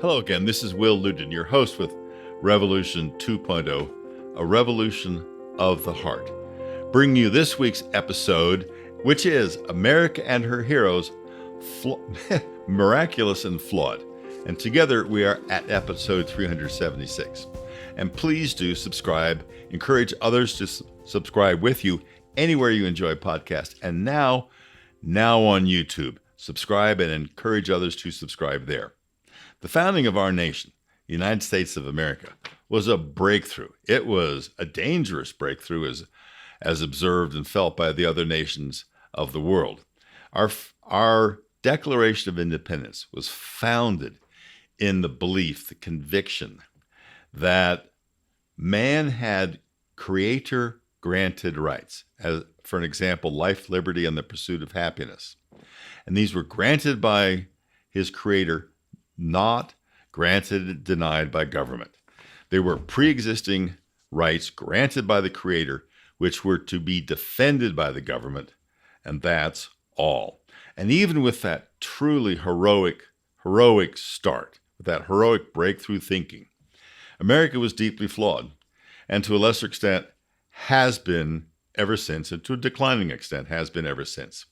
Hello again, this is Will Luden, your host with Revolution 2.0, a revolution of the heart. Bringing you this week's episode, which is America and Her Heroes, Miraculous and Flawed. And together we are at episode 376. And please do subscribe, encourage others to subscribe with you anywhere you enjoy podcasts. And now on YouTube, subscribe and encourage others to subscribe there. The founding of our nation, the United States of America, was a breakthrough. It was a dangerous breakthrough as observed and felt by the other nations of the world. Our Declaration of Independence was founded in the belief, the conviction, that man had creator-granted rights, as, for an example, life, liberty, and the pursuit of happiness. And these were granted by his creator, not granted, denied by government. They were pre-existing rights granted by the Creator, which were to be defended by the government, and that's all. And even with that truly heroic start, with that heroic breakthrough thinking, America was deeply flawed, and to a lesser extent has been ever since, and to a declining extent has been ever since.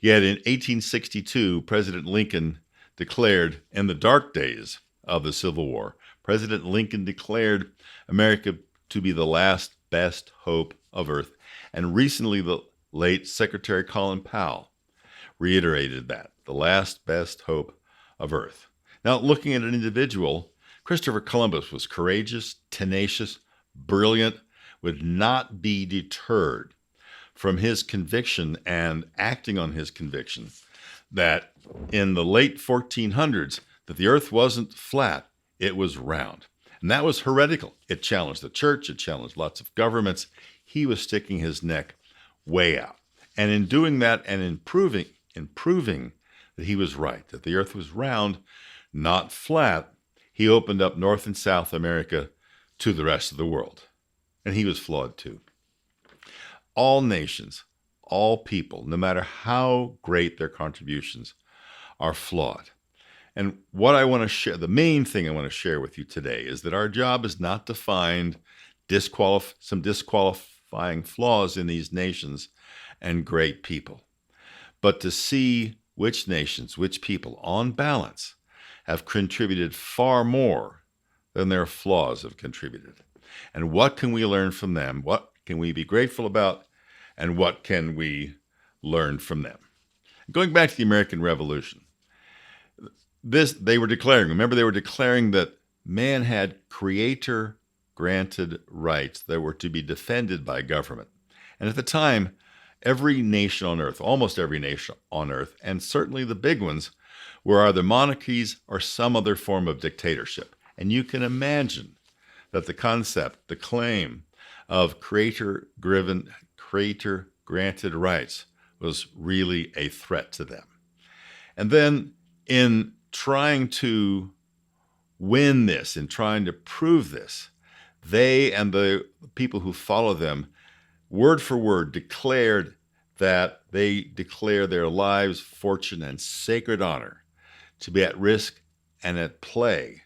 Yet in 1862, President Lincoln declared, in the dark days of the Civil War, President Lincoln declared America to be the last best hope of Earth. And recently, the late Secretary Colin Powell reiterated that, the last best hope of Earth. Now, looking at an individual, Christopher Columbus was courageous, tenacious, brilliant, would not be deterred from his conviction and acting on his conviction that in the late 1400s, that the earth wasn't flat, it was round. And that was heretical. It challenged the church, it challenged lots of governments. He was sticking his neck way out. And in doing that and in proving that he was right, that the earth was round, not flat, he opened up North and South America to the rest of the world. And he was flawed too. All nations, all people, no matter how great their contributions, are flawed. And what I want to share, the main thing I want to share with you today is that our job is not to find some disqualifying flaws in these nations and great people, but to see which nations, which people, on balance, have contributed far more than their flaws have contributed. And what can we learn from them? What can we be grateful about? And what can we learn from them? Going back to the American Revolution, they were declaring that man had creator-granted rights that were to be defended by government. And at the time, every nation on earth, almost every nation on earth, and certainly the big ones, were either monarchies or some other form of dictatorship. And you can imagine that the concept, the claim of creator-granted rights was really a threat to them. And then in trying to win this, in trying to prove this, they and the people who follow them, word for word, declared that they declare their lives, fortune, and sacred honor to be at risk and at play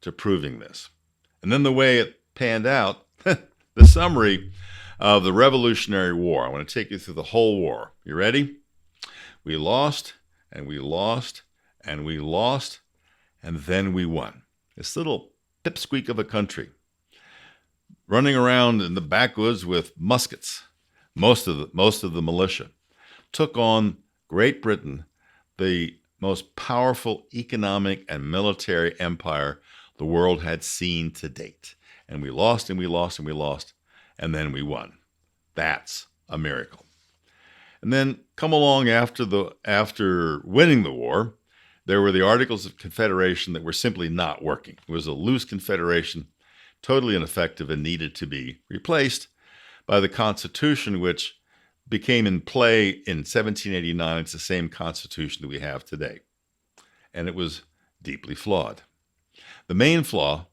to proving this. And then the way it panned out, the summary of the Revolutionary War. I want to take you through the whole war. You ready? We lost, and we lost, and we lost, and then we won. This little pipsqueak of a country running around in the backwoods with muskets, most of the militia, took on Great Britain, the most powerful economic and military empire the world had seen to date. And we lost, and we lost, and we lost, and then we won. That's a miracle. And then come along after winning the war, there were the Articles of Confederation that were simply not working. It was a loose confederation, totally ineffective, and needed to be replaced by the Constitution, which became in play in 1789. It's the same Constitution that we have today. And it was deeply flawed. The main flaw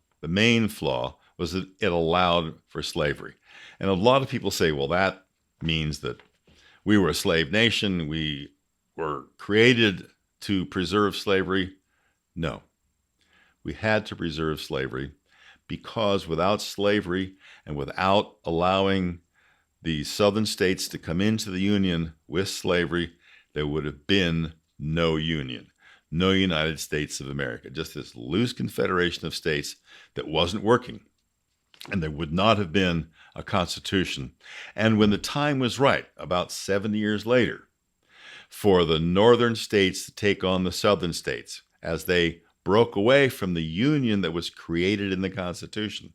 was that it allowed for slavery. And a lot of people say, well, that means that we were a slave nation. We were created to preserve slavery. No. We had to preserve slavery because without slavery and without allowing the southern states to come into the Union with slavery, there would have been no Union, no United States of America, just this loose confederation of states that wasn't working. And there would not have been a constitution. And when the time was right, about 70 years later, for the northern states to take on the southern states as they broke away from the union that was created in the Constitution,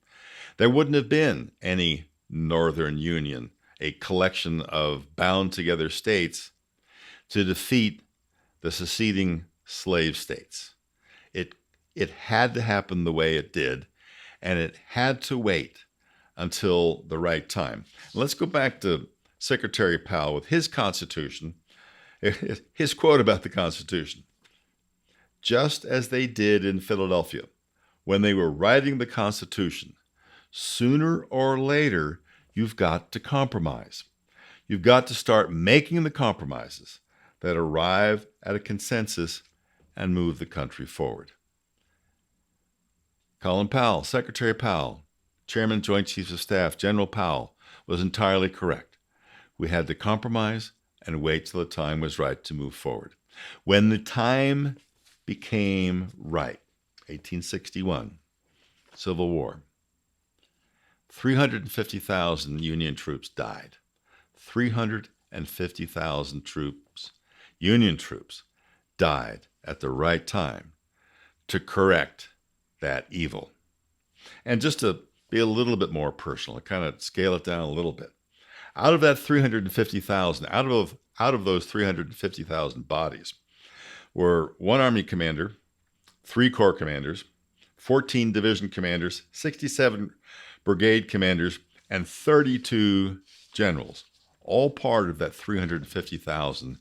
there wouldn't have been any Northern Union, a collection of bound together states to defeat the seceding slave states. It had to happen the way it did, and it had to wait until the right time. Let's go back to Secretary Powell with his Constitution, his quote about the Constitution. Just as they did in Philadelphia when they were writing the Constitution, sooner or later, you've got to compromise. You've got to start making the compromises that arrive at a consensus and move the country forward. Colin Powell, Secretary Powell, Chairman, Joint Chiefs of Staff, General Powell, was entirely correct. We had to compromise and wait till the time was right to move forward. When the time became right, 1861, Civil War, 350,000 Union troops died. 350,000 troops, Union troops, died at the right time to correct that evil. And just to be a little bit more personal, kind of scale it down a little bit. Out of that 350,000, out of those 350,000 bodies were one Army commander, 3 Corps commanders, 14 division commanders, 67 brigade commanders, and 32 generals, all part of that 350,000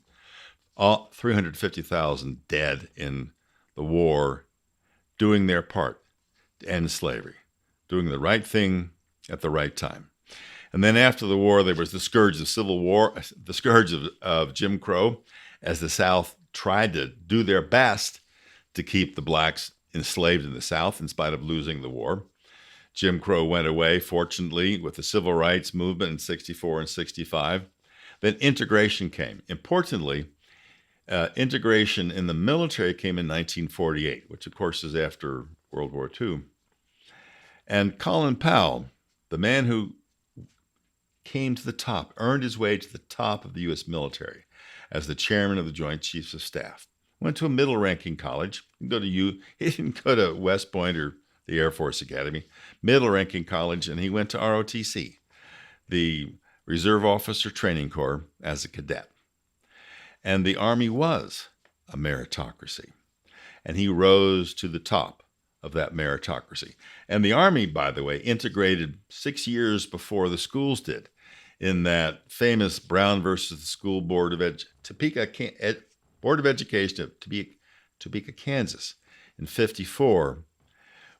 dead in the war, doing their part to end slavery, doing the right thing at the right time. And then after the war, there was the scourge of Civil War, the scourge of Jim Crow, as the South tried to do their best to keep the blacks enslaved in the South in spite of losing the war. Jim Crow went away, fortunately, with the civil rights movement in 64 and 65. Then integration came. Importantly, integration in the military came in 1948, which of course is after World War II. And Colin Powell, the man who came to the top, earned his way to the top of the U.S. military as the chairman of the Joint Chiefs of Staff, went to a middle-ranking college. He didn't go to West Point or the Air Force Academy, middle-ranking college, and he went to ROTC, the Reserve Officer Training Corps, as a cadet. And the Army was a meritocracy. And he rose to the top of that meritocracy. And the Army, by the way, integrated 6 years before the schools did in that famous Brown versus the School Board of Board of Education of Topeka, Kansas in 54,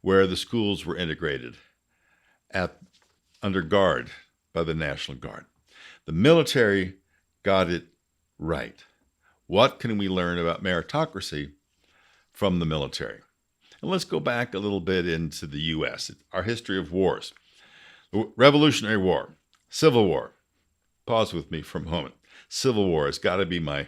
where the schools were integrated under guard by the National Guard. The military got it right. What can we learn about meritocracy from the military? And let's go back a little bit into the U.S., our history of wars. The Revolutionary War, Civil War. Pause with me for a moment. Civil War has got to be my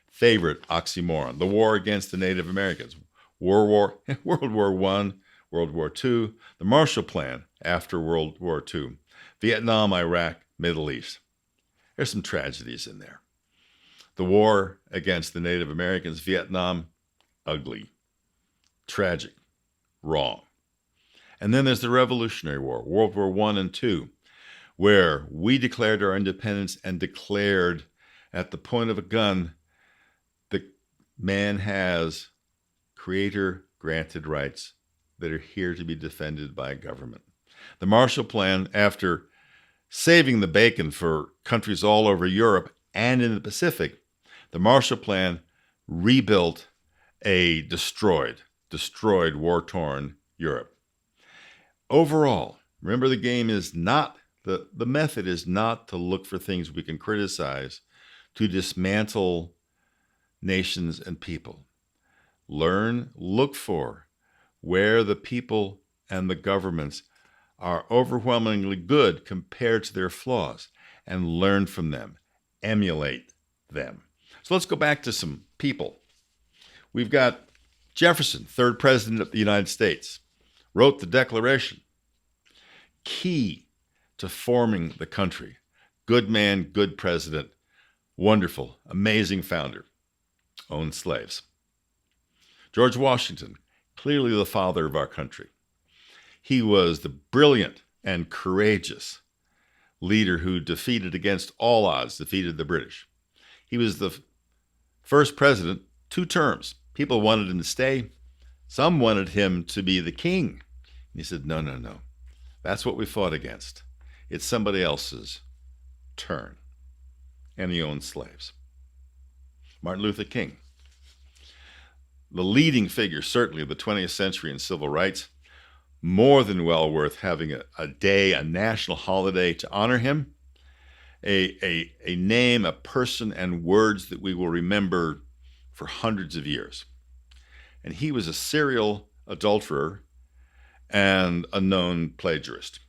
favorite oxymoron. The war against the Native Americans. World War I, World War II, the Marshall Plan after World War II, Vietnam, Iraq, Middle East. There's some tragedies in there. The war against the Native Americans, Vietnam, ugly, tragic, wrong. And then there's the Revolutionary War, World War I and II, where we declared our independence and declared at the point of a gun that man has creator-granted rights that are here to be defended by government. The Marshall Plan, after saving the bacon for countries all over Europe and in the Pacific, the Marshall Plan rebuilt a destroyed, war-torn Europe. Overall, remember the game is not, the method is not to look for things we can criticize, to dismantle nations and people. Look for where the people and the governments are overwhelmingly good compared to their flaws, and learn from them, emulate them. So let's go back to some people. We've got Jefferson, third president of the United States, wrote the Declaration, key to forming the country. Good man, good president, wonderful, amazing founder, owned slaves. George Washington, clearly the father of our country. He was the brilliant and courageous leader who defeated against all odds, defeated the British. He was the first president, 2 terms. People wanted him to stay. Some wanted him to be the king. And he said, no, no, no. That's what we fought against. It's somebody else's turn. And he owned slaves. Martin Luther King, the leading figure, certainly of the 20th century in civil rights, more than well worth having a day, a national holiday to honor him, a name, a person, and words that we will remember for hundreds of years. And he was a serial adulterer and a known plagiarist.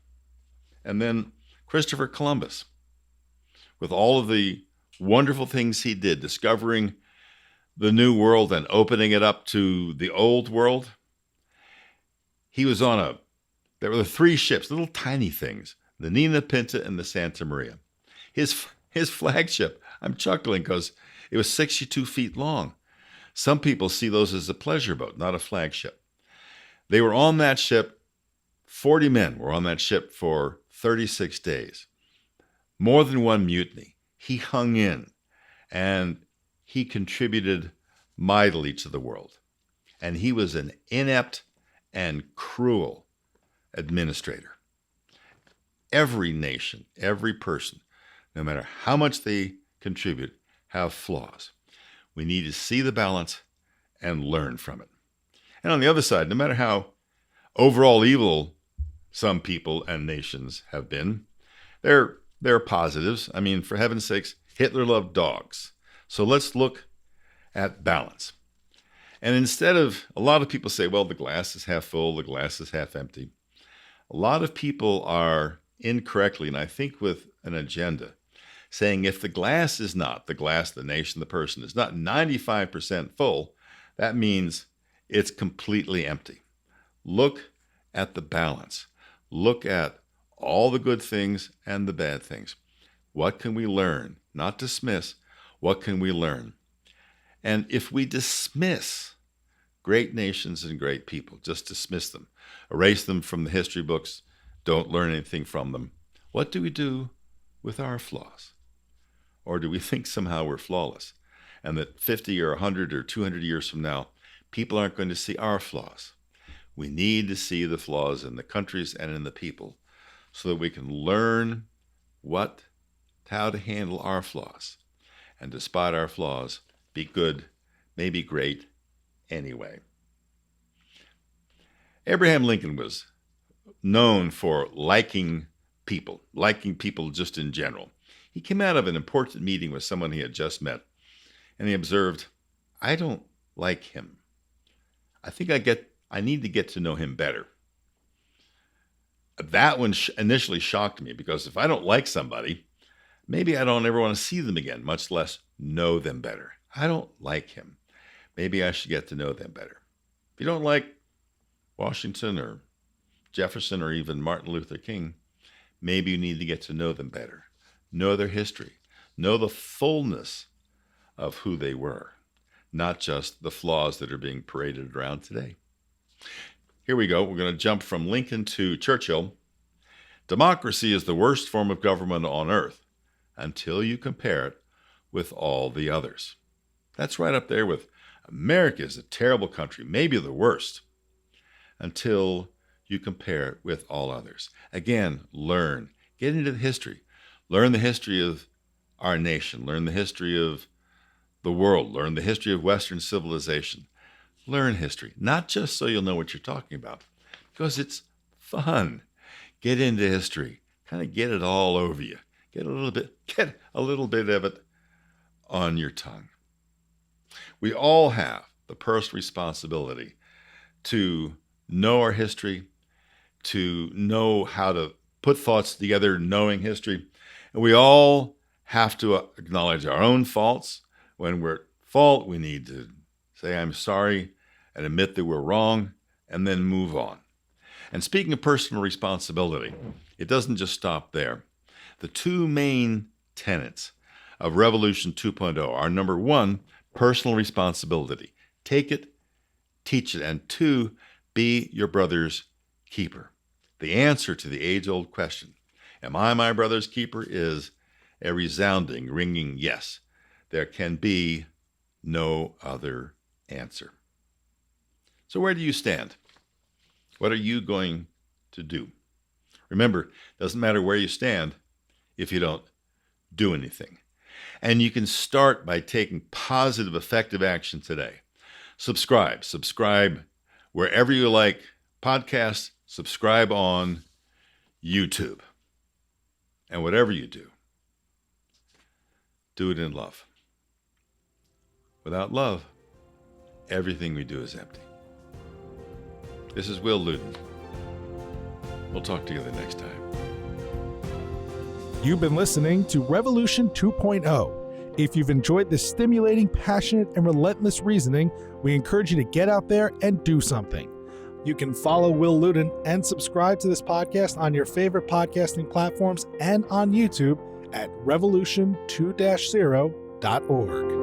And then Christopher Columbus, with all of the wonderful things he did, discovering the new world and opening it up to the old world. He was on there were 3 ships, little tiny things, the Nina Pinta and the Santa Maria. His flagship, I'm chuckling because it was 62 feet long. Some people see those as a pleasure boat, not a flagship. They were on that ship, 40 men were on that ship for 36 days. More than one mutiny. He hung in, and he contributed mightily to the world. And he was an inept and cruel administrator. Every nation, every person, no matter how much they contribute, have flaws. We need to see the balance and learn from it. And on the other side, no matter how overall evil some people and nations have been, there are positives. I mean, for heaven's sakes, Hitler loved dogs. So let's look at balance. And instead of, a lot of people say, well, the glass is half full, the glass is half empty. A lot of people are incorrectly, and I think with an agenda, saying if the glass is not, the glass, the nation, the person, is not 95% full, that means it's completely empty. Look at the balance. Look at all the good things and the bad things. What can we learn? Not dismiss. What can we learn? And if we dismiss great nations and great people, just dismiss them, erase them from the history books, don't learn anything from them, what do we do with our flaws? Or do we think somehow we're flawless and that 50 or 100 or 200 years from now, people aren't going to see our flaws? We need to see the flaws in the countries and in the people so that we can learn how to handle our flaws. And despite our flaws, be good, maybe great anyway. Abraham Lincoln was known for liking people just in general. He came out of an important meeting with someone he had just met, and he observed, I don't like him. I think I need to get to know him better. That one initially shocked me because if I don't like somebody, maybe I don't ever want to see them again, much less know them better. I don't like him. Maybe I should get to know them better. If you don't like Washington or Jefferson or even Martin Luther King, maybe you need to get to know them better. Know their history. Know the fullness of who they were, not just the flaws that are being paraded around today. Here we go. We're going to jump from Lincoln to Churchill. Democracy is the worst form of government on earth until you compare it with all the others. That's right up there with America is a terrible country, maybe the worst, until you compare it with all others. Again, learn. Get into the history. Learn the history of our nation. Learn the history of the world. Learn the history of Western civilization. Learn history, not just so you'll know what you're talking about, because it's fun. Get into history. Kind of get it all over you. Get a little bit of it on your tongue. We all have the personal responsibility to know our history, to know how to put thoughts together, knowing history. And we all have to acknowledge our own faults. When we're at fault, we need to say, I'm sorry, and admit that we're wrong, and then move on. And speaking of personal responsibility, it doesn't just stop there. The two main tenets of Revolution 2.0 are, number one, personal responsibility. Take it, teach it, and two, be your brother's keeper. The answer to the age-old question, am I my brother's keeper, is a resounding, ringing yes. There can be no other answer. So where do you stand? What are you going to do? Remember, it doesn't matter where you stand if you don't do anything. And you can start by taking positive, effective action today. Subscribe wherever you like podcasts. Subscribe on YouTube. And whatever you do it in love. Without love, everything we do is empty. This is Will Luden. We'll talk together next time. You've been listening to Revolution 2.0. If you've enjoyed this stimulating, passionate, and relentless reasoning, we encourage you to get out there and do something. You can follow Will Luden and subscribe to this podcast on your favorite podcasting platforms and on YouTube at revolution2-0.org.